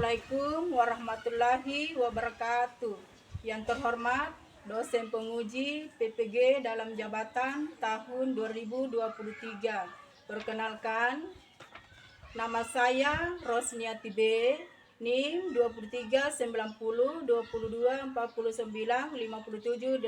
Assalamualaikum warahmatullahi wabarakatuh. Yang terhormat dosen penguji PPG dalam jabatan tahun 2023. Perkenalkan, nama saya Rosniati B, NIM 23 90 22 49 57 89.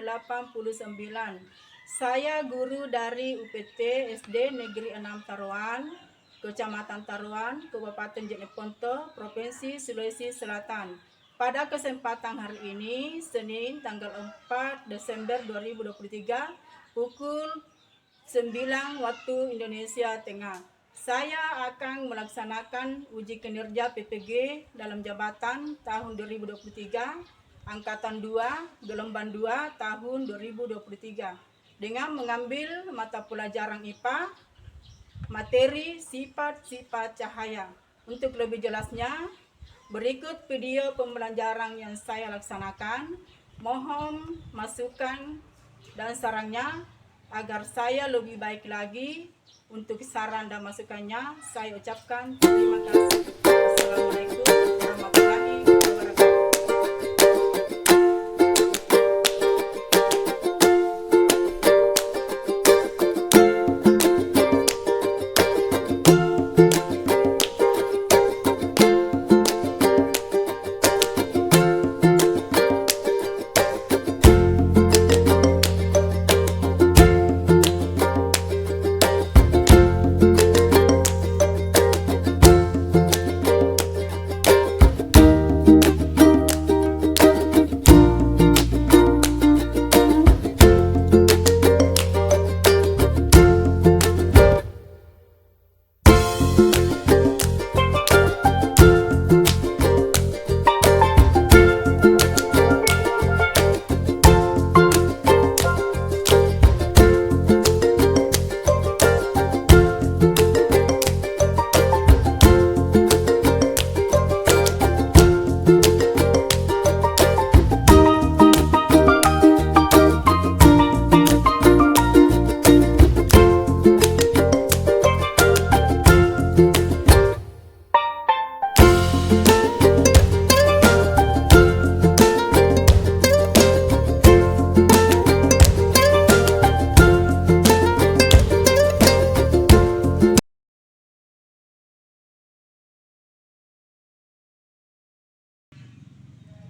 Saya guru dari UPT SD Negeri 6 Taruan, Kecamatan Taruan, Kabupaten Jeneponto, Provinsi Sulawesi Selatan. Pada kesempatan hari ini, Senin tanggal 4 Desember 2023, pukul 9 waktu Indonesia Tengah. Saya akan melaksanakan uji kinerja PPG dalam jabatan tahun 2023, Angkatan 2, Gelombang 2 tahun 2023, dengan mengambil mata pelajaran IPA, materi sifat-sifat cahaya. Untuk lebih jelasnya, berikut video pembelajaran yang saya laksanakan. Mohon masukan dan sarannya agar saya lebih baik lagi. Untuk saran dan masukannya, saya ucapkan terima kasih. Assalamualaikum warahmatullahi wabarakatuh.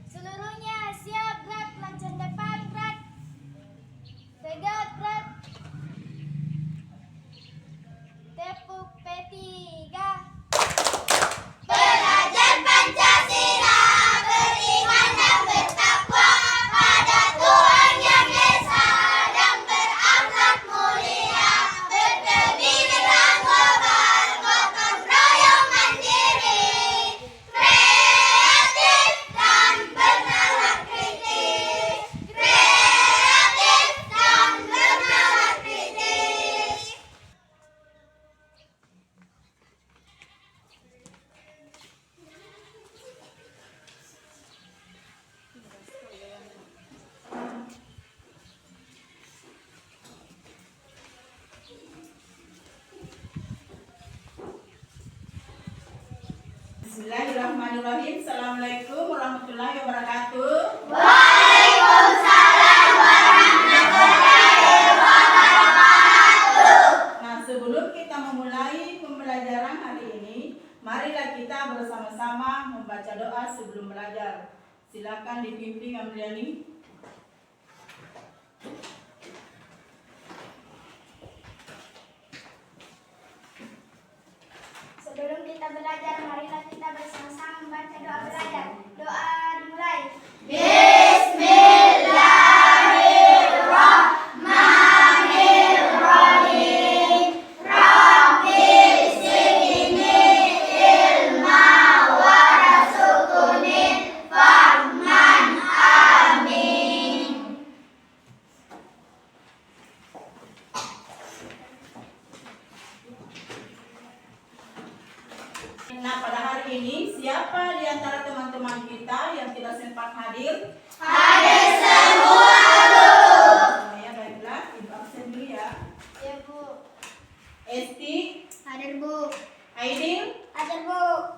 Seluruhnya siap, gerak, lancang depan, gerak. Pegang, gerak. Tepuk P3. Belajar Pancasila, beriman dan bertakwa pada Tuhan Yang Esa dan berakhlak mulia, berkebinekaan global, gotong royong mandiri, kreatif dan bernalar kritis, kreatif dan bernalar kritis. Bismillahirrahmanirrahim. Assalamualaikum warahmatullahi wabarakatuh. Waalaikumsalam warahmatullahi wabarakatuh. Nah, sebelum kita memulai pembelajaran hari ini, marilah kita bersama-sama membaca doa sebelum belajar. Silakan dipimpin Amriani. Sebelum kita belajar, marilah kita bersama-sama membaca doa belajar. Doa dimulai. Bismillahirrahmanirrahim. Rabbi zidni ilma warzuqni fahman. Amin. Nah, pada hari ini siapa di antara teman-teman kita yang tidak sempat hadir? Hadir semua, Bu. Oh, ya, baiklah, Ibu absen dulu ya. Ya, Bu. Esti, Hadir, Bu. Aidil, Hadir, Bu.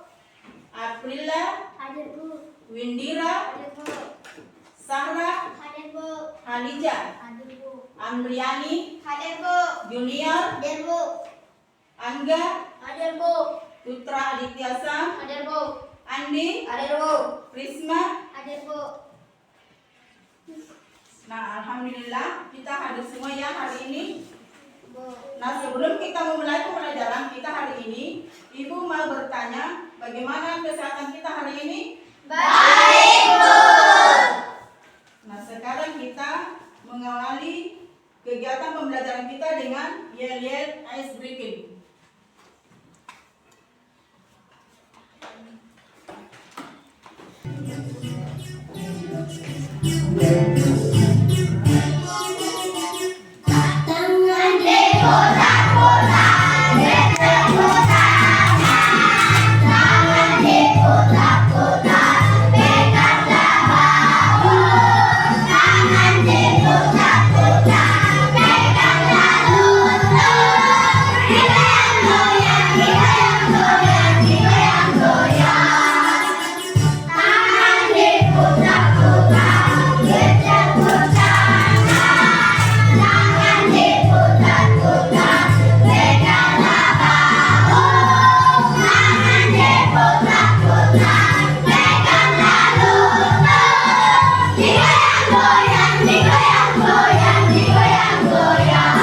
Aprila, Hadir Bu. Windira, Hadir Bu. Sahra, Hadir Bu. Hanija, Hadir Bu. Amriani, Hadir Bu. Junior, Hadir Bu. Angga, Hadir Bu. Putra Adityasa, Hadir Bu. Andi, Hadir Bu. Prisma. Hadir Bu. Nah, alhamdulillah kita hadir semua ya hari ini. Bu. Nah, sebelum kita memulai pembelajaran kita hari ini, Ibu mau bertanya, bagaimana kesehatan kita hari ini? Baik, Bu. Nah, sekarang kita mengawali kegiatan pembelajaran kita dengan yel-yel ice breaking. Tangan diputar-putar, diputar-putar, tangan diputar-putar, peganglah bahu. Tangan diputar-putar, peganglah lutut. Digoyang-goyang, digoyang-goyang, digoyang-goyang. Tangan diputar-putar, diputar-putar. Tangan diputar-putar, peganglah bahu. Tangan diputar-putar, peganglah lutut. Digoyang-goyang, digoyang-goyang, digoyang-goyang.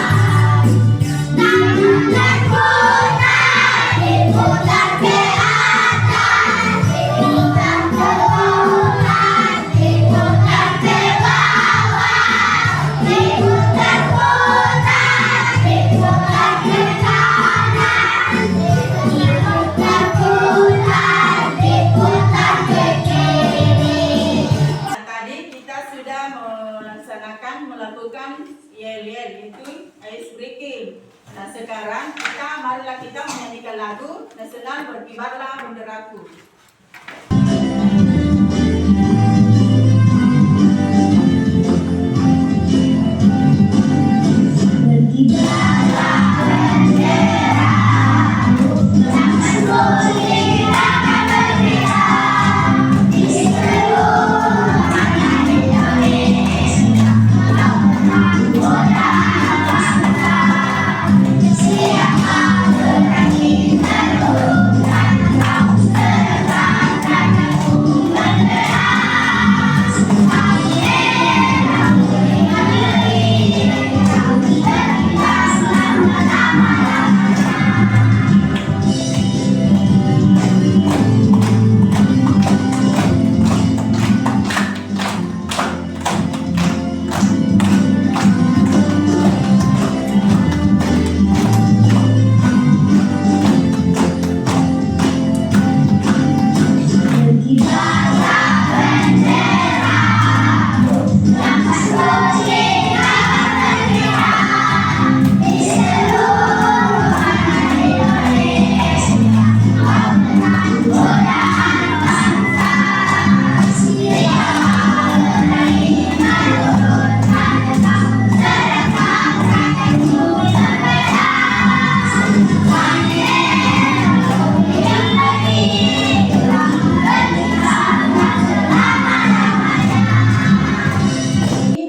Tangan berputar, diputar ke atas, diputar ke bawah, diputar ke bawah. Diputar-putar, diputar ke kanan, diputar-putar, diputar ke kiri. Nah, tadi kita sudah melakukan yel-yel itu ice breaking. Nah, sekarang marilah kita menyanyikan lagu nasional Berkibarlah Benderaku.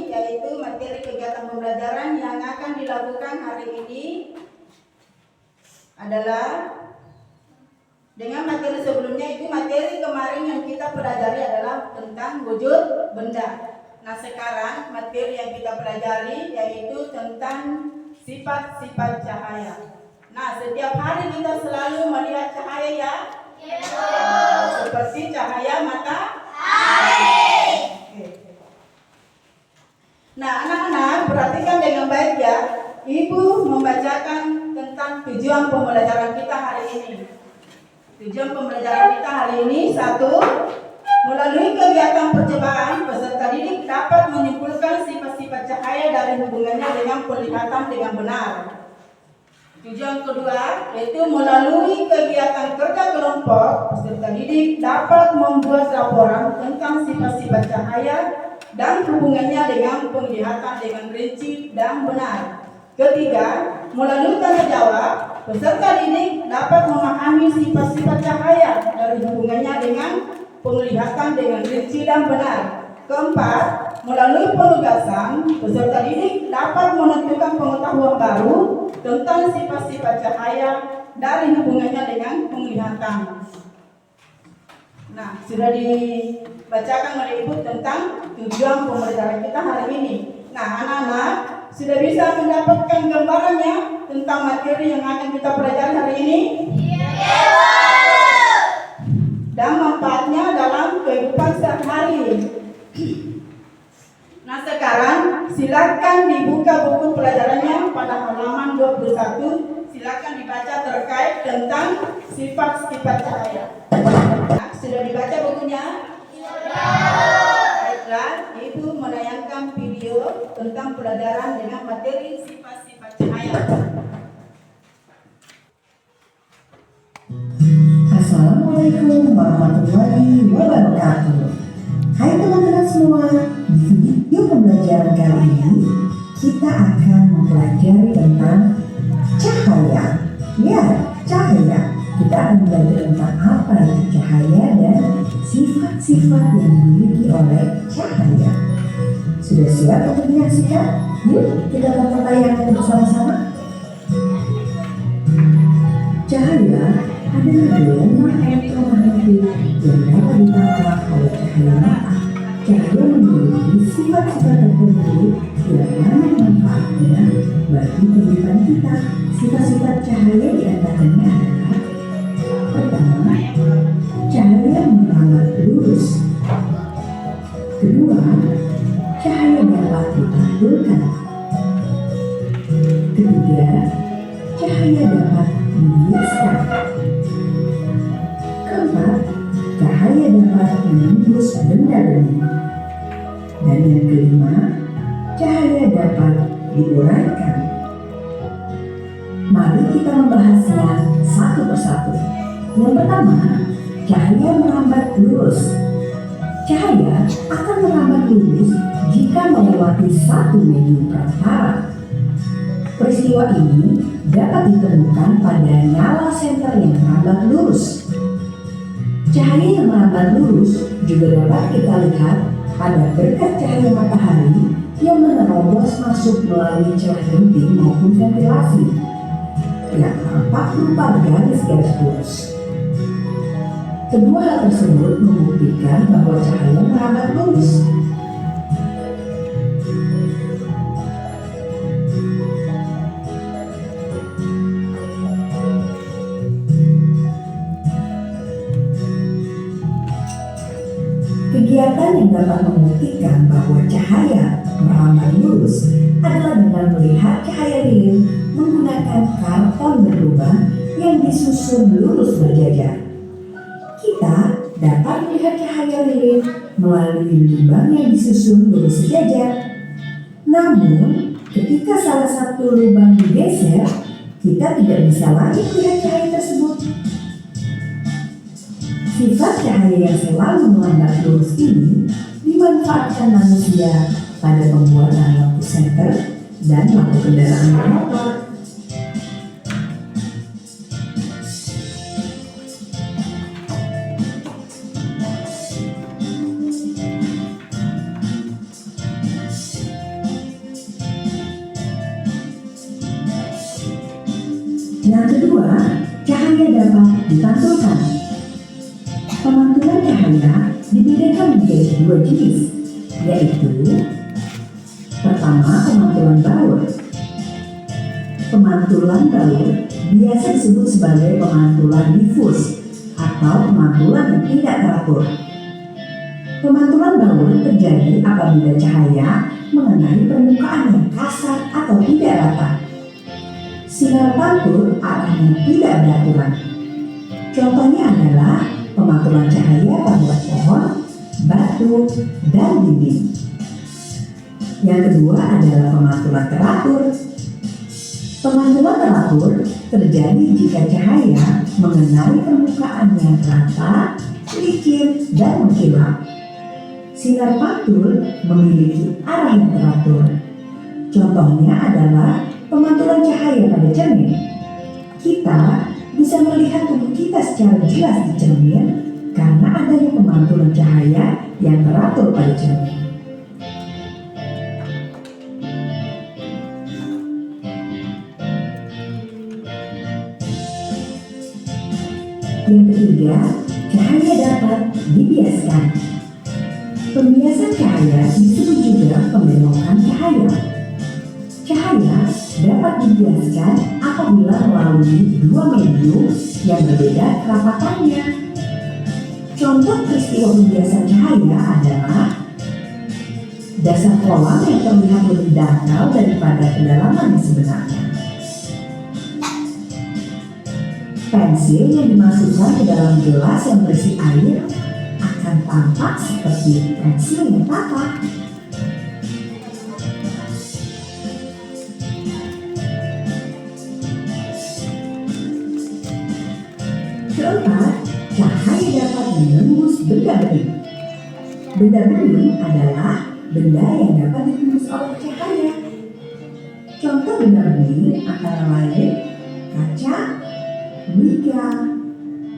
Yaitu materi kegiatan pembelajaran yang akan dilakukan hari ini adalah dengan materi sebelumnya. Itu materi kemarin yang kita pelajari adalah tentang wujud benda. Nah, sekarang materi yang kita pelajari yaitu tentang sifat-sifat cahaya. Nah, setiap hari kita selalu melihat cahaya ya? Seperti cahaya matahari. Oke. Nah, anak-anak perhatikan dengan baik ya. Ibu membacakan tentang tujuan pembelajaran kita hari ini. Tujuan pembelajaran kita hari ini, 1. Melalui kegiatan percobaan, peserta didik dapat menyimpulkan sifat-sifat cahaya dari hubungannya dengan penglihatan dengan benar. Tujuan kedua, yaitu melalui kegiatan kerja kelompok, peserta didik dapat membuat laporan tentang sifat-sifat cahaya dan hubungannya dengan penglihatan dengan rinci dan benar. Ketiga, melalui tanya jawab, Peserta didik dapat memahami sifat-sifat cahaya dari hubungannya dengan penglihatan dengan rinci dan benar. Keempat, melalui penugasan, peserta didik dapat menentukan pengetahuan baru tentang sifat-sifat cahaya dari hubungannya dengan penglihatan. Nah, sudah dibacakan oleh Ibu tentang tujuan pembelajaran kita hari ini. Nah, anak-anak sudah bisa mendapatkan gambarannya tentang materi yang akan kita pelajari hari ini? Dan manfaatnya dalam kehidupan sehari-hari. Nah, sekarang silakan dibuka buku pelajarannya pada halaman 21. Silakan dibaca terkait tentang sifat-sifat cahaya. Nah, sudah dibaca bukunya? Baiklah, Ibu menayangkan video tentang pelajaran dengan materi sifat-sifat cahaya. Assalamualaikum warahmatullahi wabarakatuh. Hai teman-teman semua, di video pembelajaran kali ini kita akan mempelajari tentang cahaya. Ya, cahaya. Kita akan belajar tentang apa itu cahaya dan sifat-sifat yang dimiliki oleh cahaya. Sudah siap untuk menyaksikan? Yuk kita tonton tayangan bersama-sama. Cahaya adalah gelombang elektromagnetik yang dapat ditangkap oleh cahaya mata. Cahaya memiliki sifat-sifat tertentu yang banyak manfaatnya bagi kehidupan kita. Sifat-sifat cahaya di antaranya adalah: pertama, cahaya merambat lurus. Kedua, cahaya dapat dipantulkan. Ketiga, cahaya dapat membiaskan. Keempat, cahaya dapat menembus benda-benda. Dan yang kelima, cahaya dapat diuraikan. Mari kita membahasnya satu persatu. Yang pertama, cahaya merambat lurus. Cahaya akan merambat lurus jika melewati satu medium perantara. Peristiwa ini dapat ditemukan pada nyala senter yang merambat lurus. Cahaya yang merambat lurus juga dapat kita lihat pada berkat cahaya matahari yang menerobos masuk melalui celah genting maupun ventilasi yang tampak berupa garis-garis lurus. Kedua hal tersebut membuktikan bahwa cahaya merambat lurus. Kegiatan yang dapat membuktikan bahwa cahaya merambat lurus adalah dengan melihat cahaya lilin menggunakan karton berlubang yang disusun lurus berjajar. Kita dapat melihat cahaya lilin melalui lubang yang disusun lurus sejajar. Namun, ketika salah satu lubang digeser, kita tidak bisa lagi melihat cahaya tersebut. Sifat cahaya yang selalu melambat lurus ini dimanfaatkan manusia pada pembuatan lampu senter dan lampu kendaraan bermotor. Yang kedua, cahaya dapat dipantulkan. Pemantulan cahaya dibedakan menjadi dua jenis, yaitu pertama, pemantulan baur. Pemantulan baur biasa disebut sebagai pemantulan difus atau pemantulan yang tidak teratur. Pemantulan baur terjadi apabila cahaya mengenai permukaan yang kasar atau tidak rata. Sinar pantul arahnya tidak beraturan. Contohnya adalah pemantulan cahaya pada pohon, batu, dan dinding. Yang kedua adalah pemantulan teratur. Pemantulan teratur terjadi jika cahaya mengenai permukaan yang rata, licin, dan mengkilap. Sinar pantul memiliki arah yang teratur. Contohnya adalah pemantulan cahaya pada cermin. Kita bisa melihat tubuh kita secara jelas di cermin karena adanya pemantulan cahaya yang teratur pada cermin. Yang ketiga, cahaya dapat dibiaskan. Pembiasan cahaya disebut juga pembelokan cahaya. Cahaya dapat dibiaskan apabila melalui dua medium yang berbeda kerapatannya. Contoh peristiwa pembiasan cahaya adalah dasar kolam yang terlihat lebih dangkal daripada kedalaman yang sebenarnya. Pensil yang dimasukkan ke dalam gelas yang berisi air akan tampak seperti pensil yang patah. Keempat, cahaya dapat menembus benda bening. Benda bening adalah benda yang dapat ditembus oleh cahaya. Contoh benda bening antara lain kaca, mica,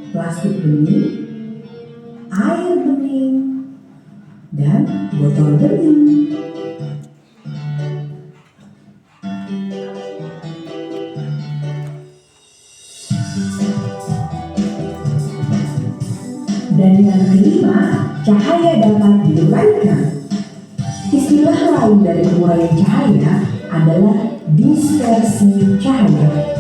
plastik bening, air bening, dan botol bening. Dan yang kelima, cahaya dapat diuraikan. Istilah lain dari penguraian cahaya adalah dispersi cahaya.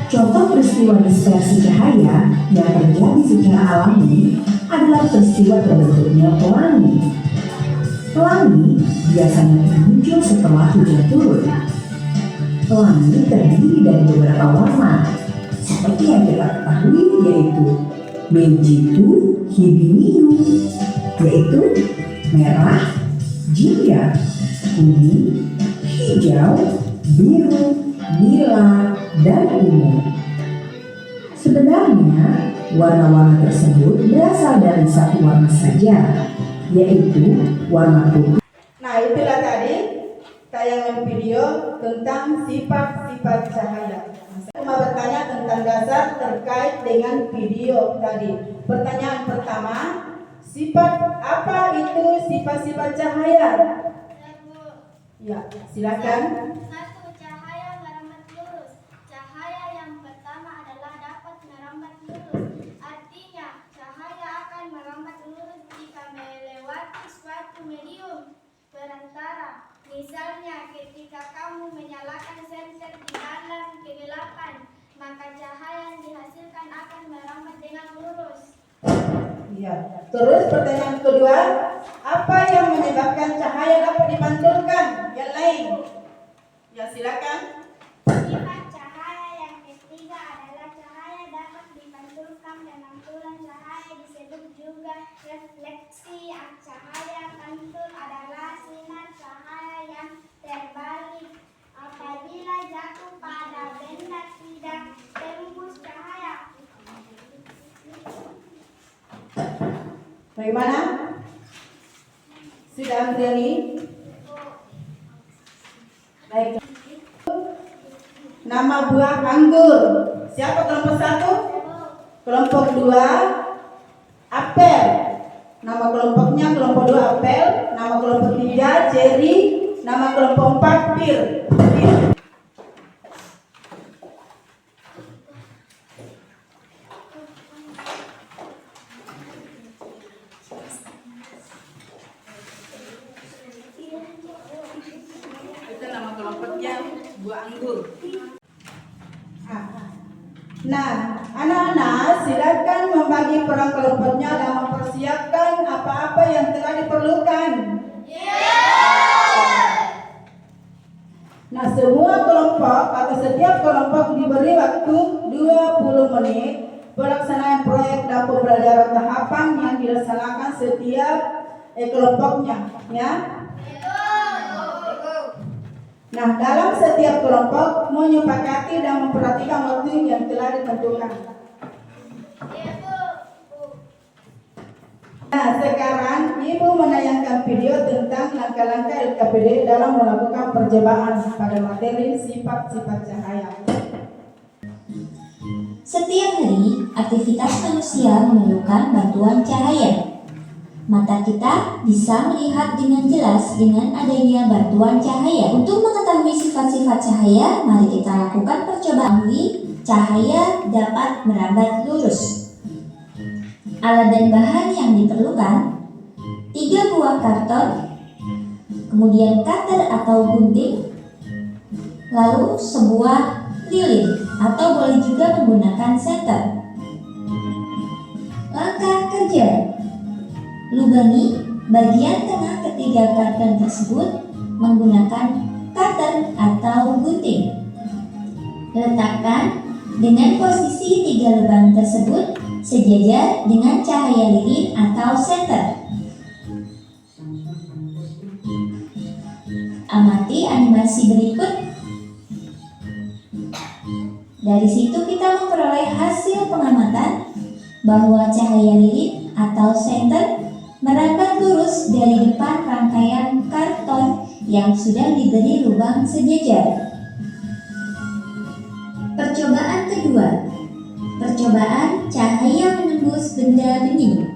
Contoh peristiwa dispersi cahaya yang terjadi secara alami adalah peristiwa terbentuknya pelangi. Pelangi biasanya muncul setelah hujan turun. Pelangi terdiri dari beberapa warna, seperti yang kita ketahui yaitu Menjitu Hibinium, yaitu merah, jingga, kuning, hijau, biru, nila, dan ungu. Sebenarnya, warna-warna tersebut berasal dari satu warna saja, yaitu warna putih. Nah, itulah tadi tayangan video tentang sifat-sifat cahaya. Saya mau bertanya tentang dasar terkait dengan video tadi. Pertanyaan pertama, apa itu sifat-sifat cahaya? Ya, silakan. Satu, cahaya merambat lurus. Cahaya yang pertama adalah dapat merambat lurus. Artinya, cahaya akan merambat lurus jika melewati suatu medium perantara. Misalnya, ketika kamu menyalakan senter di dalam kegelapan, maka cahaya yang dihasilkan akan merambat dengan lurus. Ya. Terus pertanyaan kedua, apa yang menyebabkan cahaya dapat dipantulkan? Yang lain. Ya, silakan. Sifat cahaya yang ketiga adalah cahaya dapat dipantulkan dan pantulan cahaya disebut juga refleksi. Cahaya pantul adalah sinar cahaya yang terbalik apabila jatuh pada benda tidak tembus cahaya. Bagaimana? Sudah Andriani? Baik. Nama buah anggur. Siapa kelompok satu? Kelompok dua, apel. Nama kelompoknya kelompok dua apel. Nama kelompok tiga cherry. Nama kelompok empat pir. Itu nama kelompoknya buah anggur. Nah, anak-anak silakan membagi peran kelompoknya dan mempersiapkan apa-apa yang telah diperlukan. Nah, semua kelompok atau setiap kelompok diberi waktu 20 menit pelaksanaan proyek dan pembelajaran tahapan yang dilaksanakan setiap kelompoknya, ya. Nah, dalam setiap kelompok menyepakati dan memperhatikan waktu yang telah ditentukan. Nah, sekarang Ibu menayangkan video tentang langkah-langkah LKPD dalam melakukan percobaan pada materi sifat-sifat cahaya. Setiap hari, aktivitas manusia memerlukan bantuan cahaya. Mata kita bisa melihat dengan jelas dengan adanya bantuan cahaya. Untuk mengetahui sifat-sifat cahaya, mari kita lakukan percobaan. Cahaya dapat merambat lurus. Alat dan bahan yang diperlukan: 3 buah karton, kemudian cutter atau gunting, lalu sebuah lilin atau boleh juga menggunakan senter. Langkah kerja: lubangi bagian tengah ketiga karton tersebut menggunakan cutter atau gunting. Letakkan dengan posisi 3 lubang tersebut sejajar dengan cahaya lilin atau senter. Amati animasi berikut. Dari situ kita memperoleh hasil pengamatan bahwa cahaya lilin atau senter merambat lurus dari depan rangkaian karton yang sudah diberi lubang sejajar. Percobaan kedua. Percobaan cahaya menembus benda bening.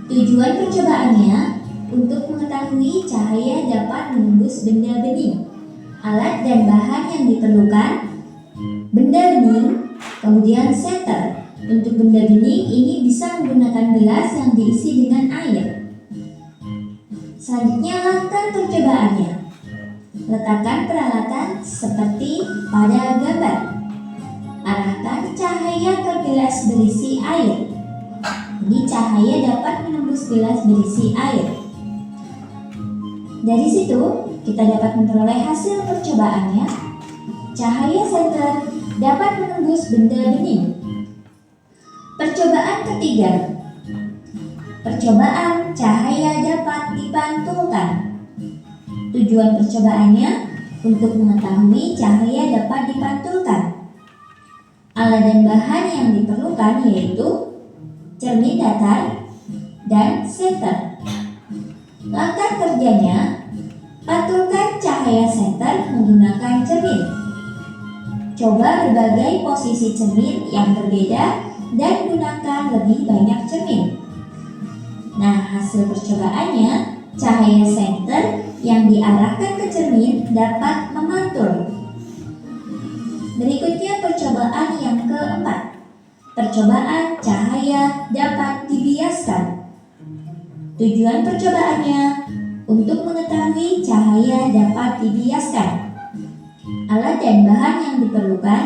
Tujuan percobaannya untuk mengetahui cahaya dapat menembus benda bening. Alat dan bahan yang diperlukan: benda bening, kemudian senter. Untuk benda bening ini bisa menggunakan gelas yang diisi dengan air. Selanjutnya langkah percobaannya. Letakkan peralatan seperti pada gambar. Arahkan cahaya ke gelas berisi air. Ini cahaya dapat menembus gelas berisi air. Dari situ kita dapat memperoleh hasil percobaannya. Cahaya senter dapat menembus benda bening. Percobaan ketiga. Percobaan cahaya dapat dipantulkan. Tujuan percobaannya untuk mengetahui cahaya dapat dipantulkan. Alat dan bahan yang diperlukan yaitu cermin datar dan senter. Langkah kerjanya: pantulkan cahaya senter menggunakan cermin. Coba berbagai posisi cermin yang berbeda dan gunakan lebih banyak cermin. Nah, hasil percobaannya, cahaya senter yang diarahkan ke cermin dapat memantul. Berikutnya percobaan yang keempat. Percobaan cahaya dapat dibiaskan. Tujuan percobaannya untuk mengetahui cahaya dapat dibiaskan. Alat dan bahan yang diperlukan: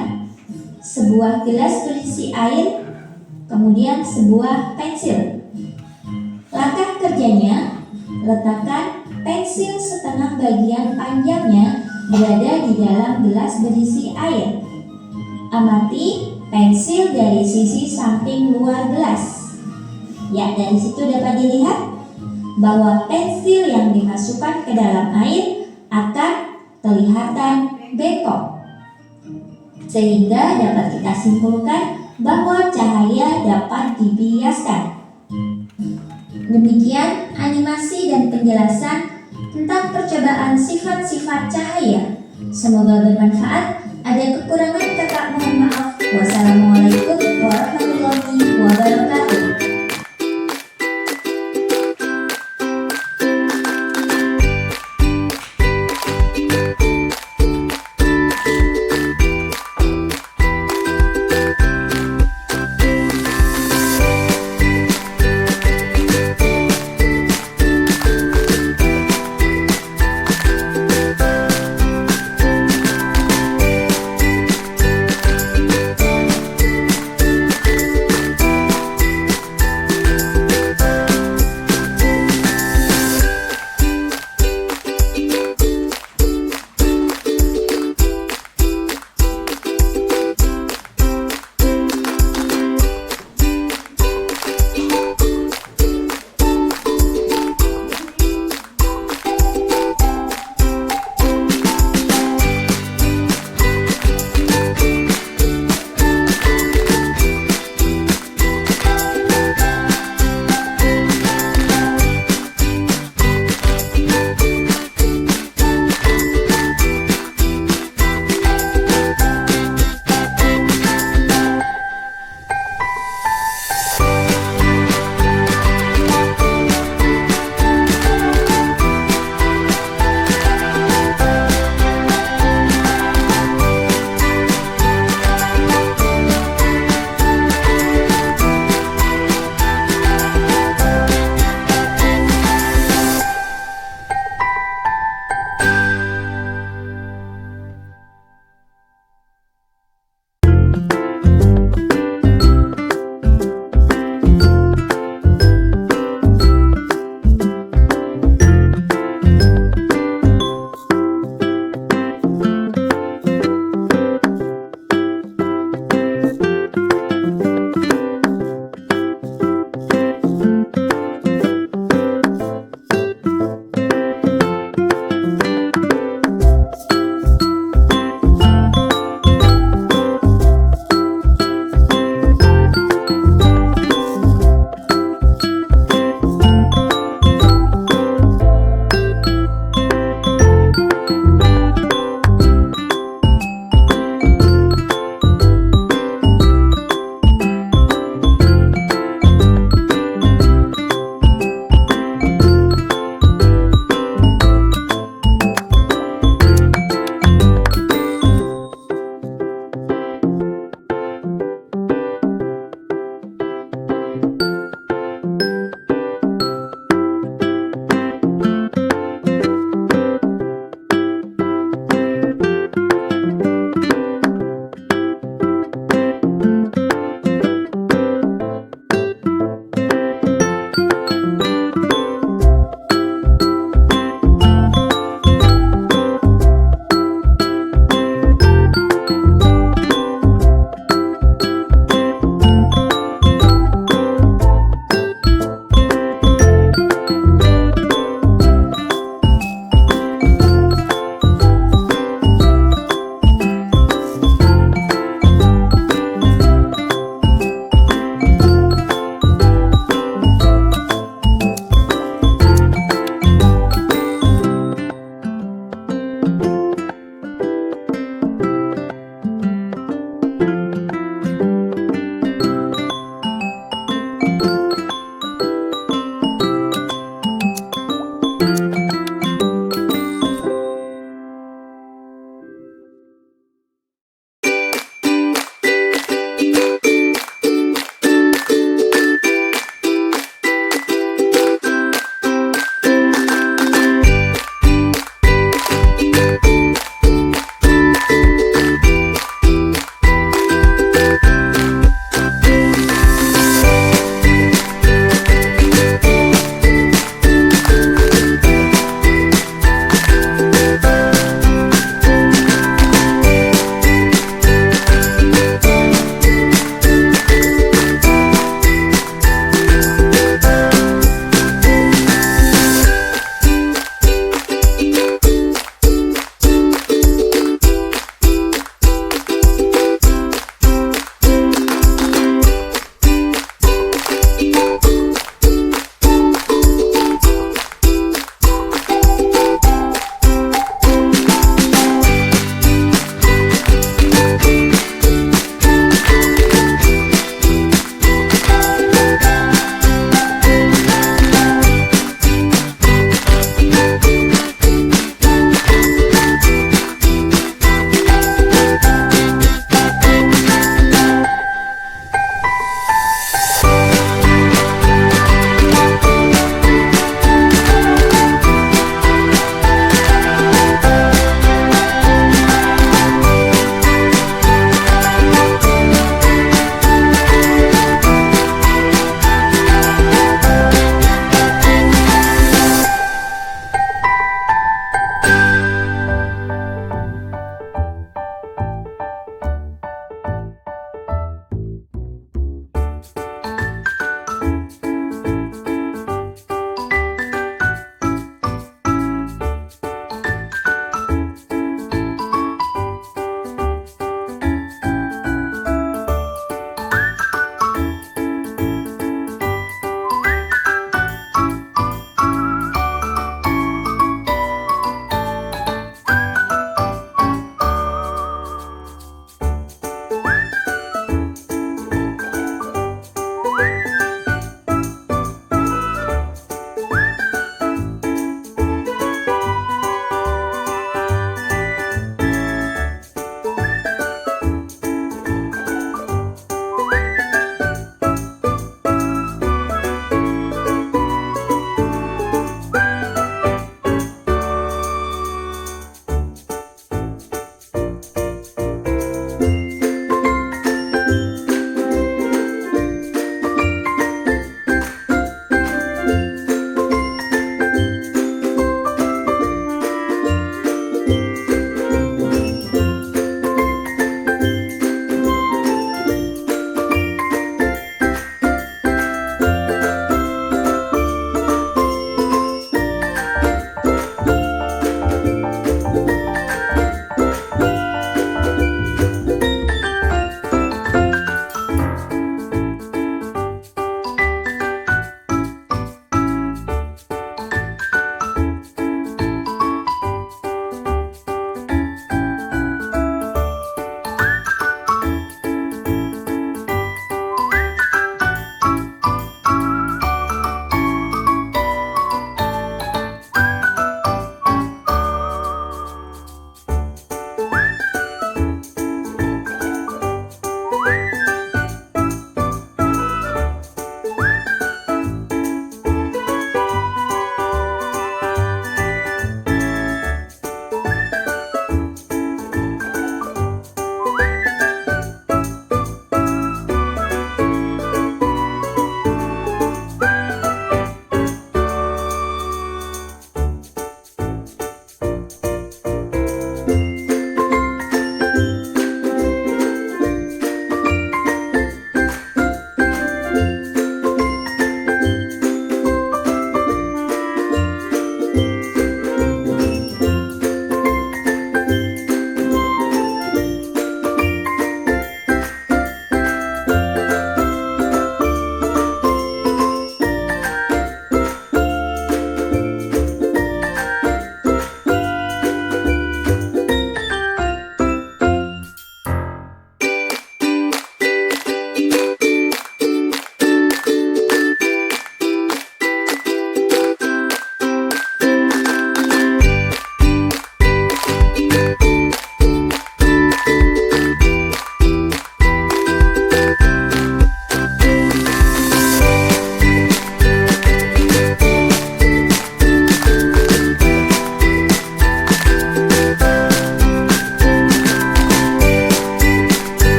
sebuah gelas berisi air, kemudian sebuah pensil. Langkah kerjanya: letakkan pensil setengah bagian panjangnya berada di dalam gelas berisi air. Amati pensil dari sisi samping luar gelas. Ya, dari situ dapat dilihat bahwa pensil yang dimasukkan ke dalam air akan kelihatan bengkok, sehingga dapat kita simpulkan bahwa cahaya dapat dibiaskan. Demikian animasi dan penjelasan tentang percobaan sifat-sifat cahaya. Semoga bermanfaat. Ada kekurangan kakak mohon maaf. Wassalamualaikum warahmatullahi wabarakatuh.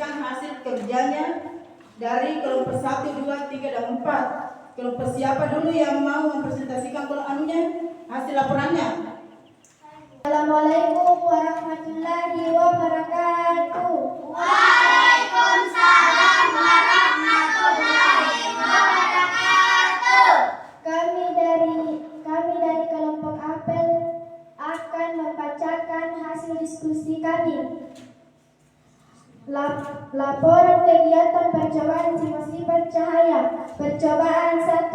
membacakan hasil kerjanya dari kelompok 1, 2, 3, dan 4. Kelompok siapa dulu yang mau mempresentasikan hasil laporannya? Assalamualaikum warahmatullahi wabarakatuh. Kami dari kelompok apel akan membacakan hasil diskusi kami. Laporan kegiatan percobaan sifat-sifat cahaya. Percobaan 1,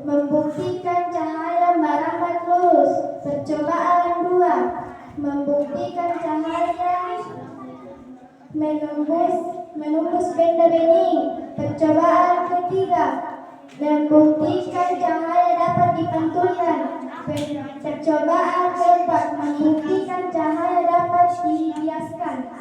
membuktikan cahaya merambat lurus. Percobaan 2, membuktikan cahaya menembus benda bening. Percobaan ketiga, membuktikan cahaya dapat dipantulkan. Percobaan keempat, membuktikan cahaya dapat dihiaskan.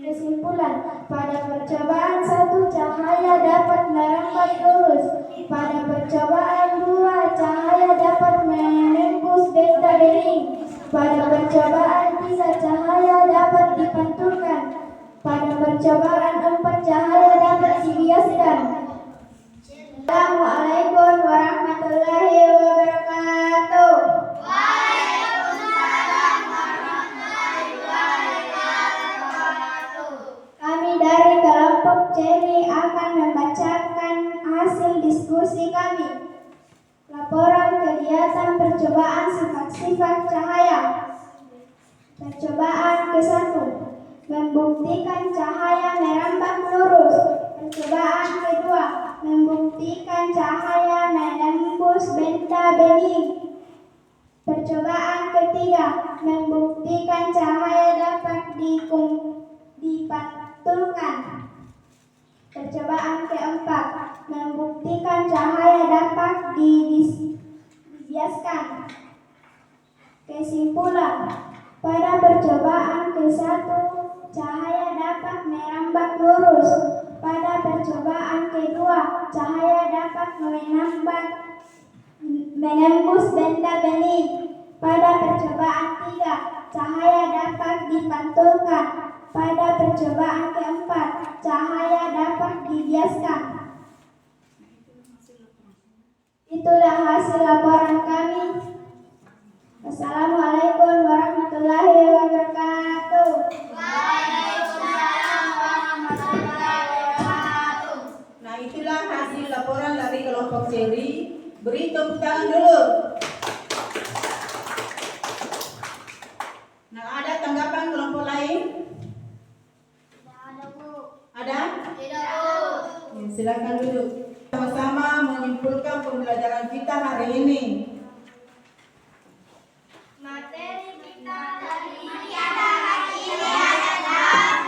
Kesimpulan, pada percobaan 1 cahaya dapat merambat lurus. Pada percobaan 2 cahaya dapat menembus benda bening. Pada percobaan 3 cahaya dapat dipantulkan. Pada percobaan 4 cahaya dapat dihiaskan. Assalamualaikum warahmatullahi wabarakatuh. Kami dari kelompok Ceri akan membacakan hasil diskusi kami. Laporan kegiatan percobaan sifat-sifat cahaya. Percobaan ke-1, membuktikan cahaya merambat lurus. Percobaan kedua, membuktikan cahaya menembus benda bening. Percobaan ketiga, membuktikan cahaya dapat dipantulkan. Percobaan keempat, membuktikan cahaya dapat dibiaskan. Kesimpulan, pada percobaan ke-1 cahaya dapat merambat lurus. Pada percobaan kedua cahaya dapat menembus benda bening. Pada percobaan 3 cahaya dapat dipantulkan. Pada percobaan keempat cahaya dapat dibiaskan. Itulah hasil laporan kami. Assalamualaikum warahmatullahi wabarakatuh. Nah, itulah hasil laporan dari kelompok Ceri. Beri tepuk tangan dulu. Nah, ada tanggapan kelompok lain? Ada? Tidak, Bu. Ya, silakan duduk. Sama-sama menyimpulkan pembelajaran kita hari ini. Materi kita hari ini adalah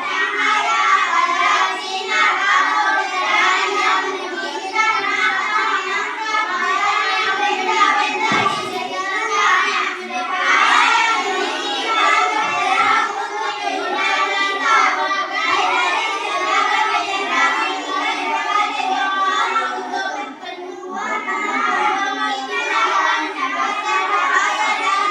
cahaya pada sinar kemuliaan yang menyebutkan atau menangkap yang benda-benda di sekitarnya. Cahaya diberikan bergerak untuk kehidupan kita, mulai dari tenaga regenerasi hingga berbagai dorongan untuk pertumbuhan anak-anak kita dalam mendapatkan cahaya dan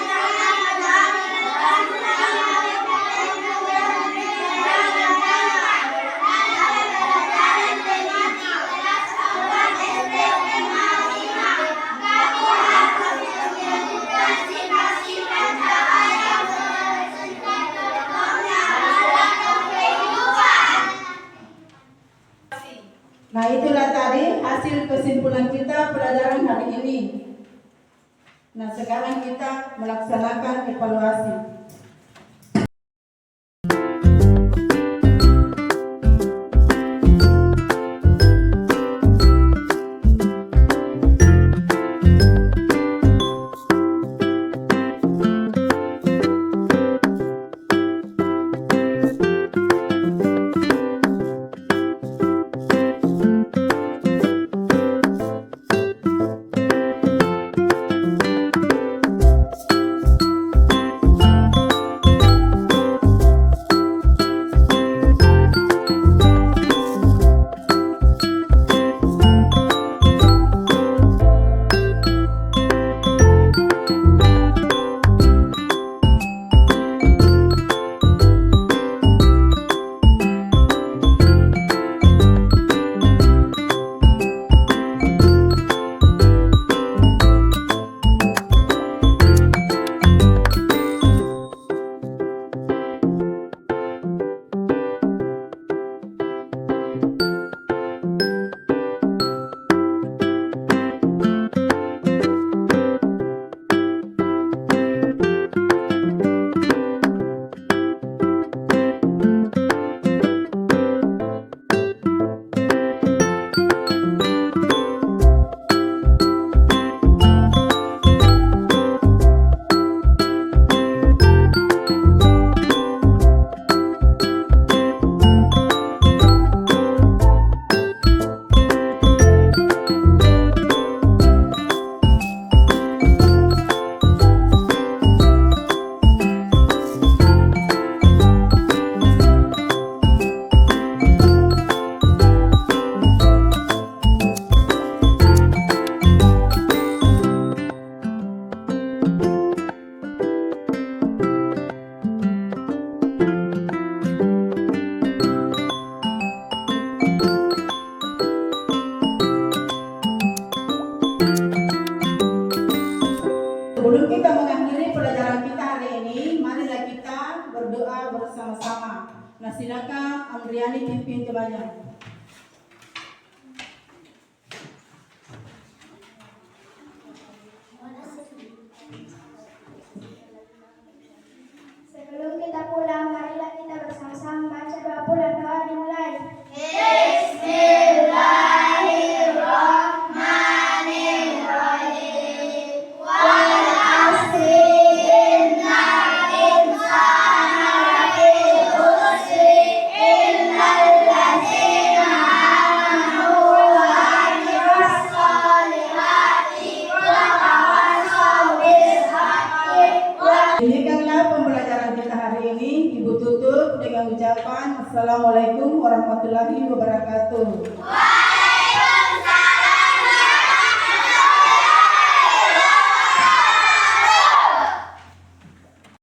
Nah, itulah tadi hasil kesimpulan kita pelajaran hari ini. Nah, sekarang kita melaksanakan evaluasi. berdoa bersama-sama. Nah, silakan Andriani pimpin jemaahnya. Sebelum kita pulang, marilah kita bersama-sama baca doa pulang. Doa dimulai. Demikianlah pembelajaran kita hari ini. Ibu tutup dengan ucapan Assalamualaikum warahmatullahi wabarakatuh.